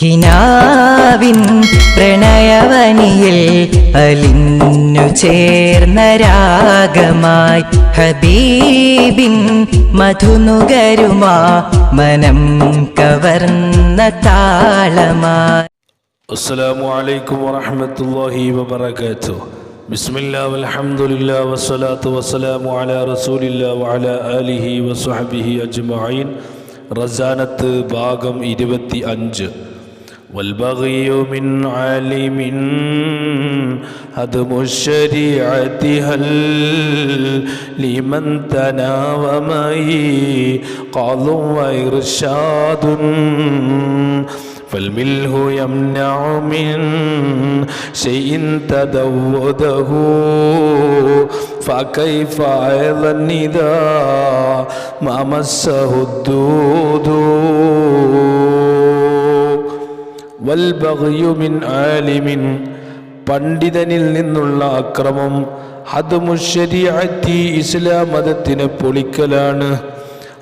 കിനാവിൻ പ്രണയവനിയിൽ അലിഞ്ഞു ചേർന്ന രാഗമായി ഹബീബിൻ മധുനുകരുമാ മനം കവർന്ന താളമായി. അസ്സലാമു അലൈക്കും വറഹ്മത്തുള്ളാഹി വബറകാതുഹു. ബിസ്മില്ലാ വൽഹംദുലില്ലാ വസ്സലാത്തു വസ്സലാമു അലാ റസൂലില്ലാ വഅലാ ആലിഹി വസ്വഹ്ബിഹി അജ്മഈൻ. റസാനത്ത് ഭാഗം 25. വൽബഗിയു മിൻ ആലിമിൻ ഹദ്മു ശരീഅതി ഹൽ ലിമൻ തനാവമൈ ഖാലു വഇർശാദുൻ فالملح يمنع من شيء تدوده فكيف أيضا إذا ما مسه الدود. والبغي من عالم പണ്ഡിതനിൽ നിന്നുള്ള അക്രമം ഹദ്മു ശരീഅത്തി ഇസ്ലാം മതത്തിനെ പൊളിക്കലാണ്.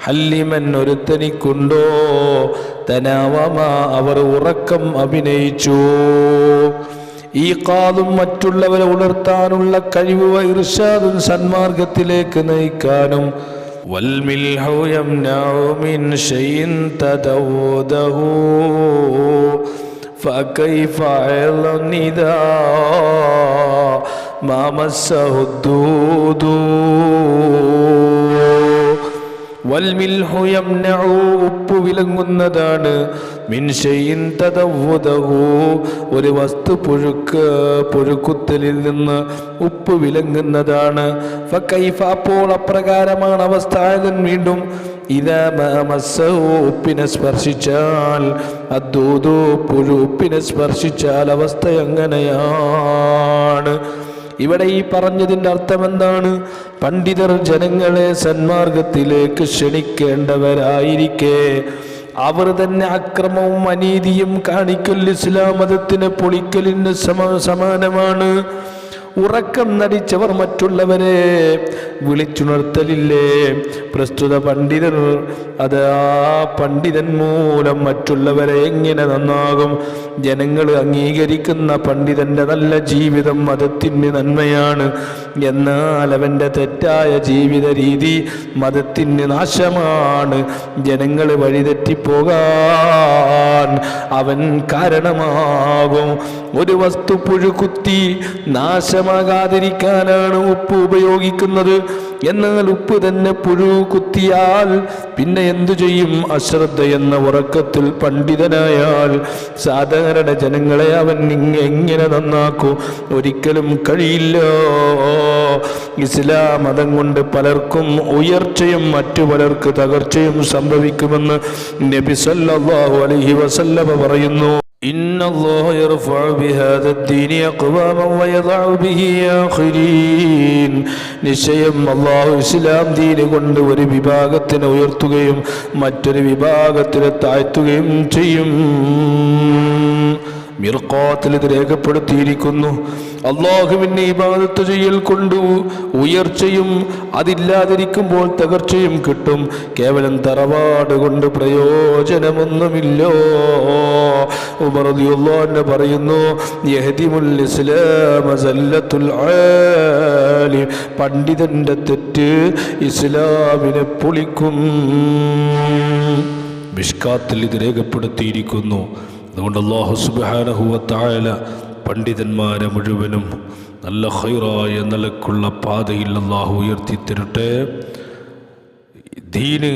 ഹല്ലിമൻ ഒരുത്തനിക്കുണ്ടോ തനാവമ അവർ ഉറക്കം അഭിനയിച്ചു. ഈ ഖാദും മറ്റുള്ളവരെ ഉണർത്താനുള്ള കഴിവ് ഇർശാദും സന്മാർഗത്തിലേക്ക് നയിക്കാനും വൽമിൽഹു യംനഉ മിൻ ശൈഇൻ തദവദഹു ഫകൈഫ അയളൻ ഇദാ മാ മസ്സഹു ദൂദു. വൽമിൽഹു യംനഉ ഉപ്പ് വിലങ്ങുന്നതാണ് മിൻ ശൈഇൻ തദവ്വദഹു ഒരു വസ്തു പുഴുക്കുത്തലിൽ നിന്ന് ഉപ്പ് വിലങ്ങുന്നതാണ്. ഫകൈഫ അപ്പോൾ അപ്രകാരമാണ് അവസ്ഥ. വീണ്ടും ഇദാ മാ മസ്സഹു ഉപ്പിനെ സ്പർശിച്ചാൽ അദ്ദൂദു പുഴു ഉപ്പിനെ സ്പർശിച്ചാൽ അവസ്ഥ എങ്ങനെയാണ്? ഇവിടെ ഈ പറഞ്ഞതിൻ്റെ അർത്ഥം എന്താണ്? പണ്ഡിതർ ജനങ്ങളെ സന്മാർഗത്തിലേക്ക് ക്ഷണിക്കേണ്ടവരായിരിക്കെ അവർ തന്നെ അക്രമവും അനീതിയും കാണിക്കൽ ഇസ്ലാം മതത്തിനെ പൊളിക്കലിന് സമാനമാണ്. ഉറക്കം നടിച്ചവർ മറ്റുള്ളവരെ വിളിച്ചുണർത്തലില്ലേ? പ്രസ്തുത പണ്ഡിതർ അത് ആ പണ്ഡിതൻ മൂലം മറ്റുള്ളവരെ എങ്ങനെ നന്നാകും? ജനങ്ങൾ അംഗീകരിക്കുന്ന പണ്ഡിതന്റെ നല്ല ജീവിതം മതത്തിന് നന്മയാണ്. എന്നാൽ അവൻ്റെ തെറ്റായ ജീവിത രീതി മതത്തിന് നാശമാണ്. ജനങ്ങൾ വഴിതെറ്റിപ്പോകാൻ അവൻ കാരണമാകും. ഒരു വസ്തു പുഴുകുത്തി നാശമാകാതിരിക്കാനാണ് ഉപ്പ് ഉപയോഗിക്കുന്നത്. എന്നാൽ ഉപ്പ് തന്നെ പുഴു കുത്തിയാൽ പിന്നെ എന്തു ചെയ്യും? അശ്രദ്ധ എന്ന ഉറക്കത്തിൽ പണ്ഡിതനായാൽ സാധാരണ ജനങ്ങളെ അവൻ എങ്ങനെ നന്നാക്കും? ഒരിക്കലും കഴിയില്ല. ഇസ്ലാം മതം കൊണ്ട് പലർക്കും ഉയർച്ചയും മറ്റു പലർക്ക് തകർച്ചയും സംഭവിക്കുമെന്ന് നബി സല്ലല്ലാഹു അലൈഹി വസല്ലമ പറയുന്നു. ഇന്നല്ലാഹ യർഫഉ ബിഹാദാ ദീനി അഖ്വാമൻ വയദഉ ബിഹി ആഖിരീൻ. നിശ്ചയം അല്ലാഹു ഇസ്ലാം ദീന് കൊണ്ട് ഒരു വിഭാഗത്തിനെ ഉയർത്തുകയും മറ്റൊരു വിഭാഗത്തിനെ താഴ്ത്തുകയും ചെയ്യും. മിർഖാത്തിൽ ഇത് രേഖപ്പെടുത്തിയിരിക്കുന്നു. അല്ലാഹുവിനെ ഇബാദത്ത് ചെയ്യൽ കൊണ്ട് ഉയർച്ചയും അതില്ലാതിരിക്കുമ്പോൾ തകർച്ചയും കിട്ടും. കേവലം തറവാട് കൊണ്ട് പ്രയോജനമൊന്നുമില്ല. ഉമർ റളിയല്ലാഹു അൻഹു പറയുന്നു, യഹ്ദിമുൽ ഇസ്ലാമ സല്ലത്തുൽ ആലിം. പണ്ഡിതന്റെ തെറ്റ് ഇസ്ലാമിനെ പൊളിക്കും. മിഷ്കാത്തിൽ ഇത് രേഖപ്പെടുത്തിയിരിക്കുന്നു. അതുകൊണ്ട് അല്ലാഹു സുബ്ഹാനഹു വ തആല പണ്ഡിതന്മാരെ മുഴുവനും നല്ല ഖൈറായ നിലക്കുള്ള പാതയിൽ അല്ലാഹു ഉയർത്തിത്തരട്ടെ. ദീന്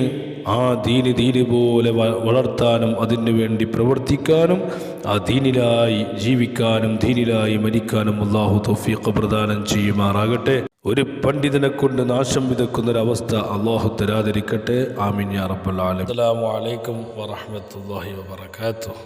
പോലെ വളർത്താനും അതിനു വേണ്ടി പ്രവർത്തിക്കാനും ആ ദീനിലായി ജീവിക്കാനും ദീനിലായി മരിക്കാനും അല്ലാഹു തൗഫീഖ് പ്രദാനം ചെയ്യുമാറാകട്ടെ. ഒരു പണ്ഡിതനെ കൊണ്ട് നാശം വിതക്കുന്നൊരവസ്ഥ അല്ലാഹു തരാതിരിക്കട്ടെ. ആമീൻ യാ റബ്ബൽ ആലമീൻ. അസ്സലാമു അലൈക്കും വറഹ്മത്തുള്ളാഹി വബറകാതുഹു.